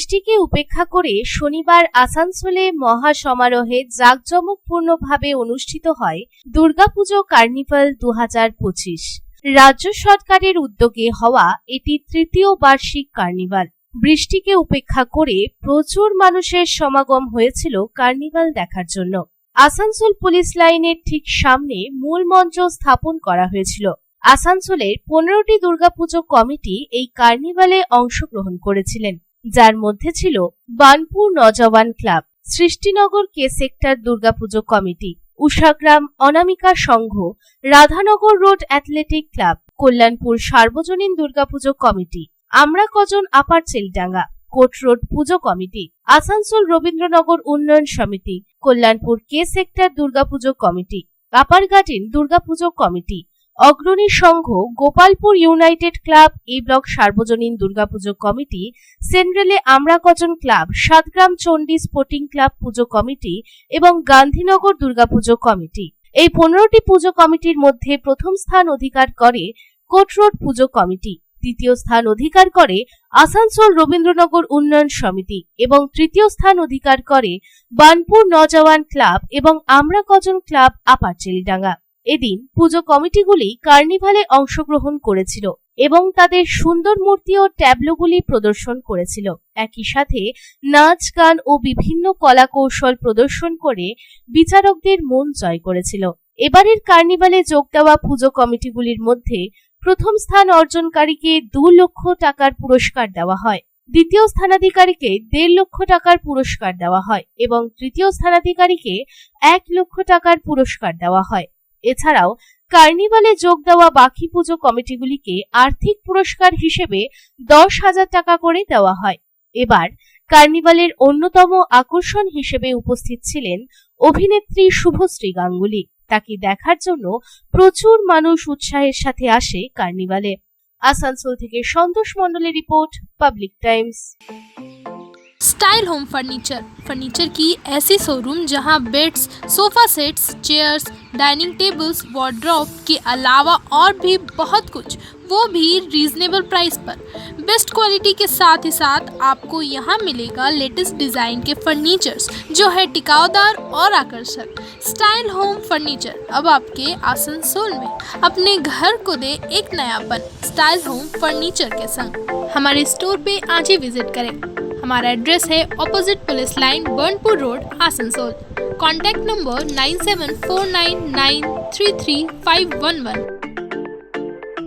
বৃষ্টিকে উপেক্ষা করে শনিবার আসানসোলে মহাসমারোহে জাঁকজমকপূর্ণভাবে অনুষ্ঠিত হয় দুর্গাপুজো কার্নিভাল 2025। রাজ্য সরকারের উদ্যোগে হওয়া এটি তৃতীয় বার্ষিক কার্নিভাল। বৃষ্টিকে উপেক্ষা করে প্রচুর মানুষের সমাগম হয়েছিল কার্নিভাল দেখার জন্য। আসানসোল পুলিশ লাইনের ঠিক সামনে মূল মঞ্চ স্থাপন করা হয়েছিল। আসানসোলের 15টি দুর্গাপুজো কমিটি এই কার্নিভালে অংশগ্রহণ করেছিলেন, যার মধ্যে ছিল Burnpur Naujawan club, Srishtinagar K sector Durgapuja committee, Ushagram Anamika Sangha, Radhanagar road athletic club, Kalyanpur Sarbojanin Durgapuja committee, Amra Kojon upper Cheldanga court road puja committee, Asansol Rabindranagar Unnayan Samiti, Kalyanpur K sector Durgapuja committee, upper garden Durgapuja committee, Agrani Sangha, Gopalpur united club, A block Sarbojanin Durgapuja committee, সেন্ট্রালে Amra Kojon club, Satgram Chandi sporting club puja committee এবং গান্ধীনগর দুর্গাপুজো কমিটি। এই 15টি পুজো কমিটির মধ্যে প্রথম স্থান অধিকার করে কোট রোড পুজো কমিটি, দ্বিতীয় স্থান অধিকার করে আসানসোল রবীন্দ্রনগর উন্নয়ন সমিতি এবং তৃতীয় স্থান অধিকার করে বার্নপুর নওজওয়ান ক্লাব এবং আমরা কজন ক্লাব আপার চেলডাঙ্গা। এদিন পুজো কমিটিগুলি কার্নিভালে অংশগ্রহণ করেছিল এবং তাদের সুন্দর মূর্তি ও ট্যাবলোগুলি প্রদর্শন করেছিল। একই সাথে নাচ, গান ও বিভিন্ন কলা কৌশল প্রদর্শন করে বিচারকদের মন জয় করেছিল। এবারের কার্নিভালে যোগ দেওয়া পুজো কমিটিগুলির মধ্যে প্রথম স্থান অর্জনকারীকে 2 লক্ষ টাকার পুরস্কার দেওয়া হয়, দ্বিতীয় স্থানাধিকারীকে 1.5 লক্ষ টাকার পুরস্কার দেওয়া হয় এবং তৃতীয় স্থানাধিকারীকে 1 লক্ষ টাকার পুরস্কার দেওয়া হয়। এছাড়াও কার্নিভালে যোগ দেওয়া বাকি পুজো কমিটিগুলিকে আর্থিক পুরস্কার হিসেবে 10,000 টাকা করে দেওয়া হয়। এবার কার্নিভালের অন্যতম আকর্ষণ হিসেবে উপস্থিত ছিলেন অভিনেত্রী শুভশ্রী গাঙ্গুলি। তাকে দেখার জন্য প্রচুর মানুষ উৎসাহের সাথে আসে কার্নিভালে। আসানসোল থেকে সন্তোষ মণ্ডলের report, public Times. Style home furniture की ऐसी शोरूम जहां beds, sofa sets, chairs, dining tables, wardrobe के अलावा और भी बहुत कुछ, वो भी रीजनेबल प्राइस पर। बेस्ट क्वालिटी के साथ ही साथ आपको यहाँ मिलेगा लेटेस्ट डिज़ाइन के फर्नीचर्स जो है टिकाऊदार और आकर्षक। स्टाइल होम फर्नीचर अब आपके आसनसोल में। अपने घर को दे एक नयापन स्टाइल होम फर्नीचर के संग। हमारे स्टोर पे आज ही विजिट करें। हमारा एड्रेस है opposite police line, Burnpur road, Asansol. Contact number 9749933511।